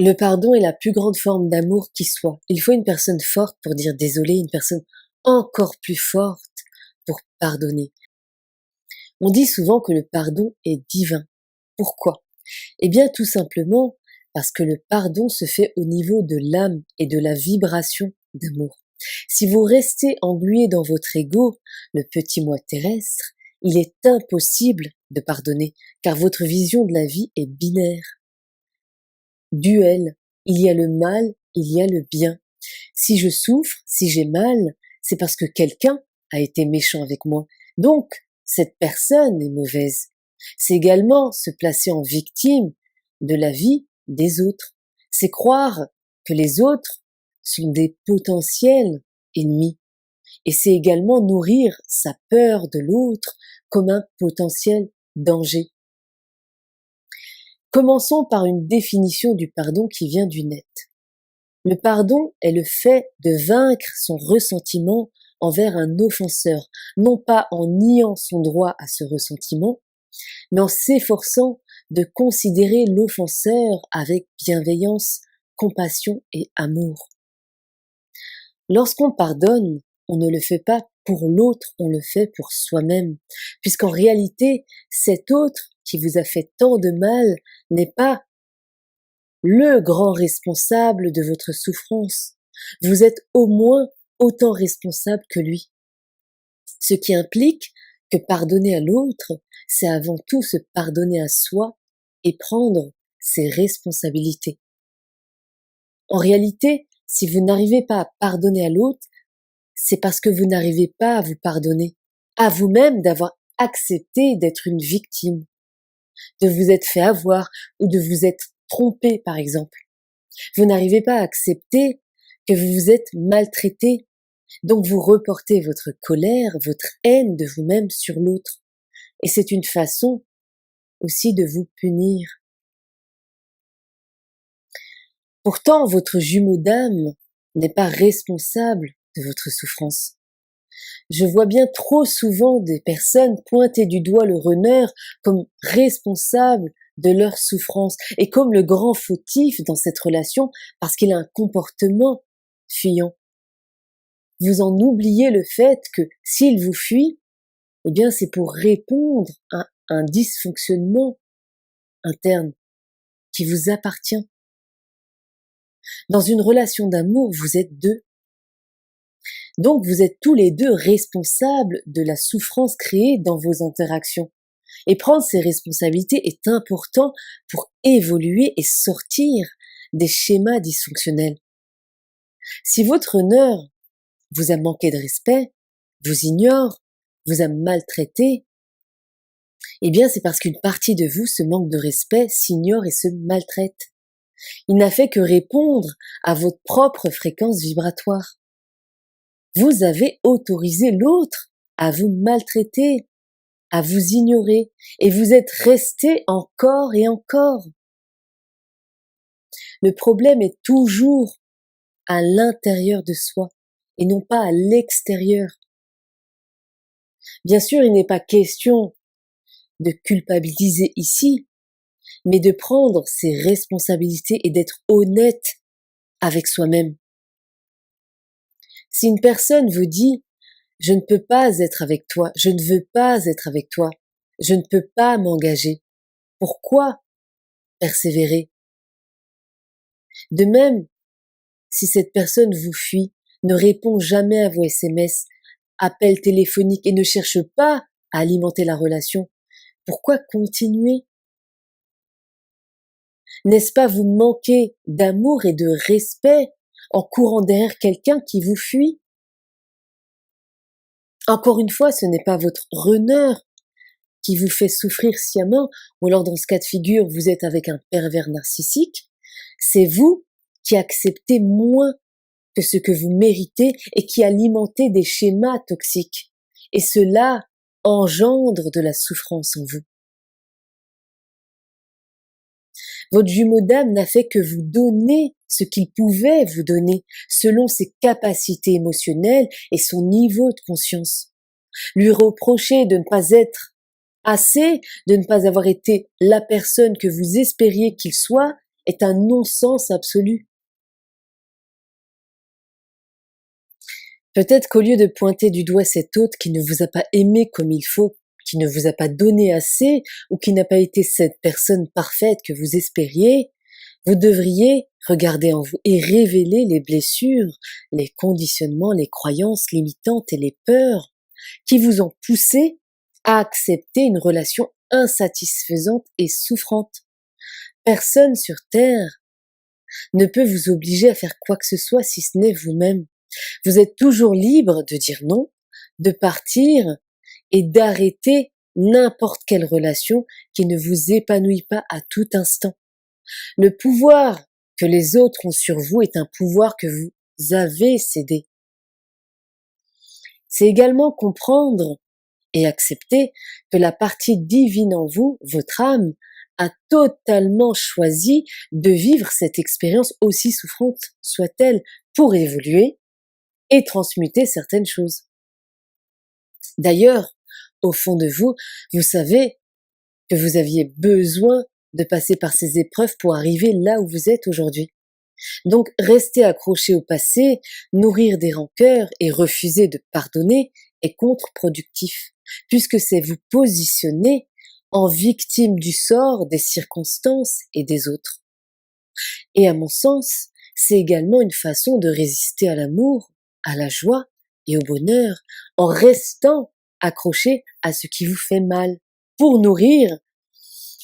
Le pardon est la plus grande forme d'amour qui soit. Il faut une personne forte pour dire désolé, une personne encore plus forte pour pardonner. On dit souvent que le pardon est divin. Pourquoi? Eh bien, tout simplement parce que le pardon se fait au niveau de l'âme et de la vibration d'amour. Si vous restez englué dans votre ego, le petit moi terrestre, il est impossible de pardonner, car votre vision de la vie est binaire. Duel. Il y a le mal, il y a le bien. Si je souffre, si j'ai mal, c'est parce que quelqu'un a été méchant avec moi. Donc, cette personne est mauvaise. C'est également se placer en victime de la vie des autres. C'est croire que les autres sont des potentiels ennemis. Et c'est également nourrir sa peur de l'autre comme un potentiel danger. Commençons par une définition du pardon qui vient du net. Le pardon est le fait de vaincre son ressentiment envers un offenseur, non pas en niant son droit à ce ressentiment, mais en s'efforçant de considérer l'offenseur avec bienveillance, compassion et amour. Lorsqu'on pardonne, on ne le fait pas pour l'autre, on le fait pour soi-même, puisqu'en réalité, cet autre qui vous a fait tant de mal n'est pas le grand responsable de votre souffrance. Vous êtes au moins autant responsable que lui. Ce qui implique que pardonner à l'autre, c'est avant tout se pardonner à soi et prendre ses responsabilités. En réalité, si vous n'arrivez pas à pardonner à l'autre, c'est parce que vous n'arrivez pas à vous pardonner, à vous-même d'avoir accepté d'être une victime, de vous être fait avoir ou de vous être trompé par exemple. Vous n'arrivez pas à accepter que vous vous êtes maltraité, donc vous reportez votre colère, votre haine de vous-même sur l'autre. Et c'est une façon aussi de vous punir. Pourtant, votre jumeau d'âme n'est pas responsable de votre souffrance. Je vois bien trop souvent des personnes pointer du doigt le runner comme responsable de leur souffrance et comme le grand fautif dans cette relation parce qu'il a un comportement fuyant. Vous en oubliez le fait que s'il vous fuit, eh bien c'est pour répondre à un dysfonctionnement interne qui vous appartient. Dans une relation d'amour, vous êtes deux. Donc vous êtes tous les deux responsables de la souffrance créée dans vos interactions. Et prendre ces responsabilités est important pour évoluer et sortir des schémas dysfonctionnels. Si votre honneur vous a manqué de respect, vous ignore, vous a maltraité, eh bien c'est parce qu'une partie de vous, ce manque de respect, s'ignore et se maltraite. Il n'a fait que répondre à votre propre fréquence vibratoire. Vous avez autorisé l'autre à vous maltraiter, à vous ignorer, et vous êtes resté encore et encore. Le problème est toujours à l'intérieur de soi et non pas à l'extérieur. Bien sûr, il n'est pas question de culpabiliser ici, mais de prendre ses responsabilités et d'être honnête avec soi-même. Si une personne vous dit « je ne peux pas être avec toi, je ne veux pas être avec toi, je ne peux pas m'engager », pourquoi persévérer? De même, si cette personne vous fuit, ne répond jamais à vos SMS, appels téléphoniques et ne cherche pas à alimenter la relation, pourquoi continuer? N'est-ce pas vous manquer d'amour et de respect en courant derrière quelqu'un qui vous fuit? Encore une fois, ce n'est pas votre runner qui vous fait souffrir sciemment, ou alors dans ce cas de figure, vous êtes avec un pervers narcissique, c'est vous qui acceptez moins que ce que vous méritez et qui alimentez des schémas toxiques. Et cela engendre de la souffrance en vous. Votre jumeau d'âme n'a fait que vous donner ce qu'il pouvait vous donner selon ses capacités émotionnelles et son niveau de conscience. Lui reprocher de ne pas être assez, de ne pas avoir été la personne que vous espériez qu'il soit, est un non-sens absolu. Peut-être qu'au lieu de pointer du doigt cet autre qui ne vous a pas aimé comme il faut, qui ne vous a pas donné assez, ou qui n'a pas été cette personne parfaite que vous espériez, vous devriez regarder en vous et révéler les blessures, les conditionnements, les croyances limitantes et les peurs qui vous ont poussé à accepter une relation insatisfaisante et souffrante. Personne sur Terre ne peut vous obliger à faire quoi que ce soit si ce n'est vous-même. Vous êtes toujours libre de dire non, de partir et d'arrêter n'importe quelle relation qui ne vous épanouit pas à tout instant. Le pouvoir que les autres ont sur vous est un pouvoir que vous avez cédé. C'est également comprendre et accepter que la partie divine en vous, votre âme, a totalement choisi de vivre cette expérience aussi souffrante soit-elle pour évoluer et transmuter certaines choses. D'ailleurs, au fond de vous, vous savez que vous aviez besoin de passer par ces épreuves pour arriver là où vous êtes aujourd'hui. Donc, rester accroché au passé, nourrir des rancœurs et refuser de pardonner est contre-productif, puisque c'est vous positionner en victime du sort, des circonstances et des autres. Et à mon sens, c'est également une façon de résister à l'amour, à la joie et au bonheur, en restant accroché à ce qui vous fait mal, pour nourrir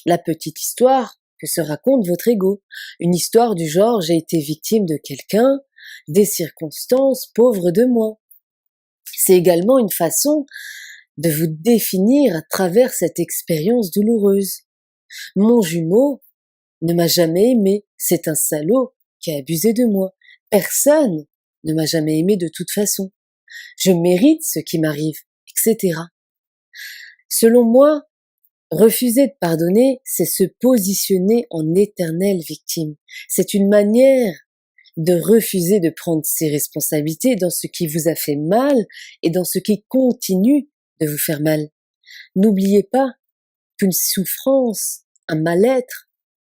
la petite histoire que se raconte votre ego. Une histoire du genre j'ai été victime de quelqu'un, des circonstances, pauvre de moi. C'est également une façon de vous définir à travers cette expérience douloureuse. Mon jumeau ne m'a jamais aimé, c'est un salaud qui a abusé de moi. Personne ne m'a jamais aimé de toute façon. Je mérite ce qui m'arrive, etc. Selon moi, refuser de pardonner, c'est se positionner en éternelle victime. C'est une manière de refuser de prendre ses responsabilités dans ce qui vous a fait mal et dans ce qui continue de vous faire mal. N'oubliez pas qu'une souffrance, un mal-être,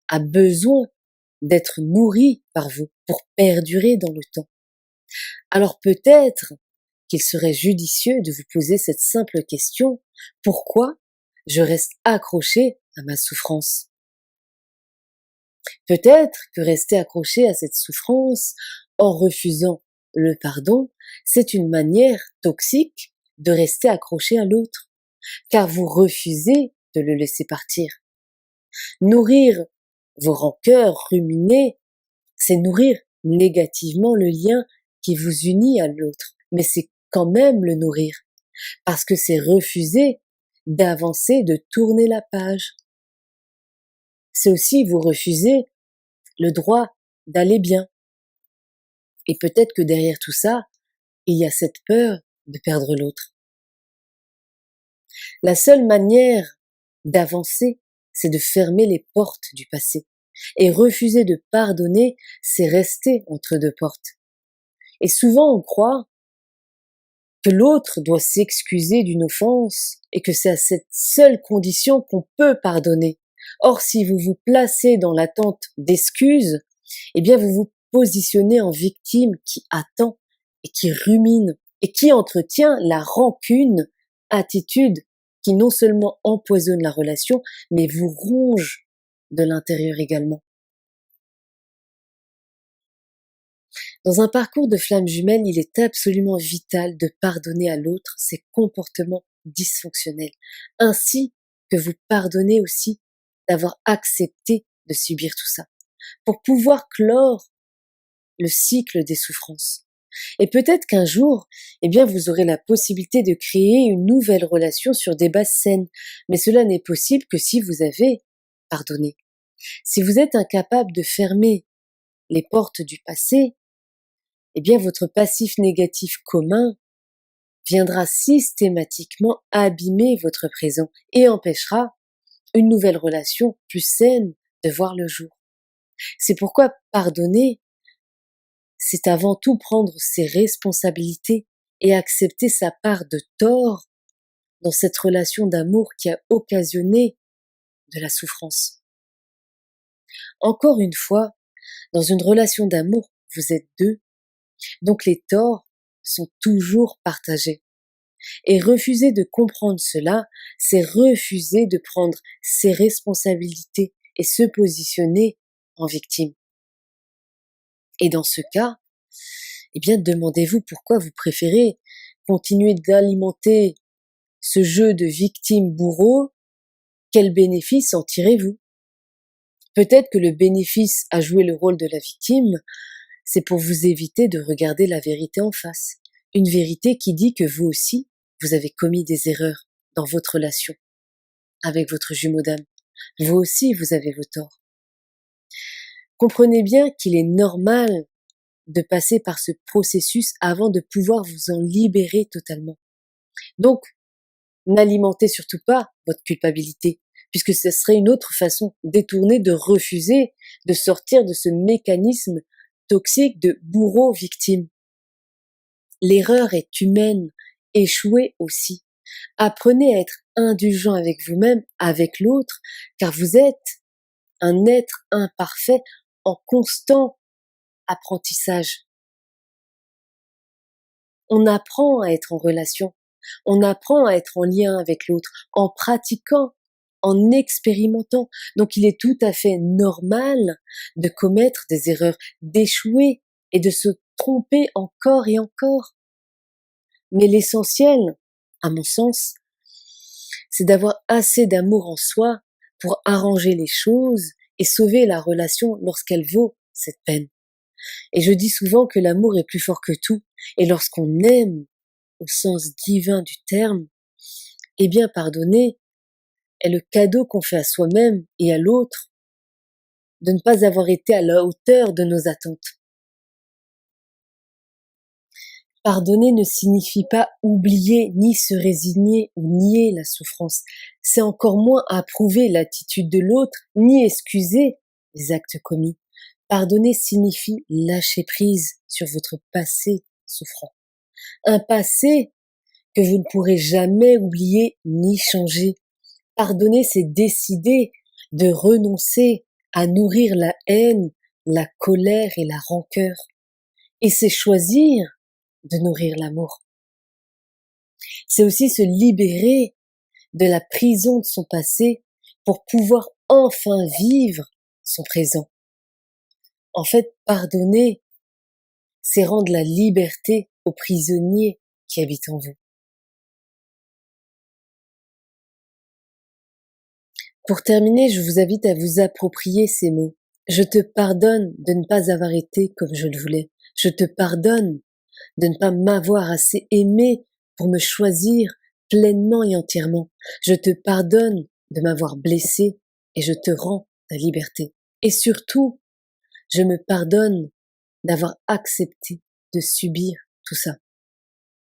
a besoin d'être nourri par vous pour perdurer dans le temps. Alors peut-être qu'il serait judicieux de vous poser cette simple question: pourquoi je reste accroché à ma souffrance? Peut-être que rester accroché à cette souffrance en refusant le pardon, c'est une manière toxique de rester accroché à l'autre, car vous refusez de le laisser partir. Nourrir vos rancœurs, ruminer, c'est nourrir négativement le lien qui vous unit à l'autre, mais c'est quand même le nourrir, parce que c'est refuser d'avancer, de tourner la page. C'est aussi vous refuser le droit d'aller bien. Et peut-être que derrière tout ça, il y a cette peur de perdre l'autre. La seule manière d'avancer, c'est de fermer les portes du passé. Et refuser de pardonner, c'est rester entre deux portes. Et souvent on croit que l'autre doit s'excuser d'une offense et que c'est à cette seule condition qu'on peut pardonner. Or, si vous vous placez dans l'attente d'excuses, eh bien vous vous positionnez en victime qui attend et qui rumine et qui entretient la rancune, attitude qui non seulement empoisonne la relation, mais vous ronge de l'intérieur également. Dans un parcours de flamme jumelle, il est absolument vital de pardonner à l'autre ses comportements dysfonctionnels, ainsi que vous pardonnez aussi d'avoir accepté de subir tout ça, pour pouvoir clore le cycle des souffrances. Et peut-être qu'un jour, eh bien, vous aurez la possibilité de créer une nouvelle relation sur des bases saines, mais cela n'est possible que si vous avez pardonné. Si vous êtes incapable de fermer les portes du passé, eh bien, votre passif négatif commun viendra systématiquement abîmer votre présent et empêchera une nouvelle relation plus saine de voir le jour. C'est pourquoi pardonner, c'est avant tout prendre ses responsabilités et accepter sa part de tort dans cette relation d'amour qui a occasionné de la souffrance. Encore une fois, dans une relation d'amour, vous êtes deux, donc les torts sont toujours partagés. Et refuser de comprendre cela, c'est refuser de prendre ses responsabilités et se positionner en victime. Et dans ce cas, eh bien, demandez-vous pourquoi vous préférez continuer d'alimenter ce jeu de victime-bourreau. Quel bénéfice en tirez-vous? Peut-être que le bénéfice à jouer le rôle de la victime, c'est pour vous éviter de regarder la vérité en face. Une vérité qui dit que vous aussi, vous avez commis des erreurs dans votre relation avec votre jumeau d'âme. Vous aussi, vous avez vos torts. Comprenez bien qu'il est normal de passer par ce processus avant de pouvoir vous en libérer totalement. Donc, n'alimentez surtout pas votre culpabilité, puisque ce serait une autre façon détournée de refuser de sortir de ce mécanisme toxique de bourreau-victime. L'erreur est humaine, échouez aussi. Apprenez à être indulgent avec vous-même, avec l'autre, car vous êtes un être imparfait en constant apprentissage. On apprend à être en relation, on apprend à être en lien avec l'autre, en pratiquant, en expérimentant. Donc il est tout à fait normal de commettre des erreurs, d'échouer et de se tromper encore et encore. Mais l'essentiel, à mon sens, c'est d'avoir assez d'amour en soi pour arranger les choses et sauver la relation lorsqu'elle vaut cette peine. Et je dis souvent que l'amour est plus fort que tout, et lorsqu'on aime au sens divin du terme, eh bien pardonner est le cadeau qu'on fait à soi-même et à l'autre de ne pas avoir été à la hauteur de nos attentes. Pardonner ne signifie pas oublier, ni se résigner ou nier la souffrance. C'est encore moins approuver l'attitude de l'autre, ni excuser les actes commis. Pardonner signifie lâcher prise sur votre passé souffrant. Un passé que vous ne pourrez jamais oublier ni changer. Pardonner, c'est décider de renoncer à nourrir la haine, la colère et la rancœur. Et c'est choisir de nourrir l'amour. C'est aussi se libérer de la prison de son passé pour pouvoir enfin vivre son présent. En fait, pardonner, c'est rendre la liberté aux prisonniers qui habitent en vous. Pour terminer, je vous invite à vous approprier ces mots. Je te pardonne de ne pas avoir été comme je le voulais. Je te pardonne de ne pas m'avoir assez aimé pour me choisir pleinement et entièrement. Je te pardonne de m'avoir blessé et je te rends ta liberté. Et surtout, je me pardonne d'avoir accepté de subir tout ça.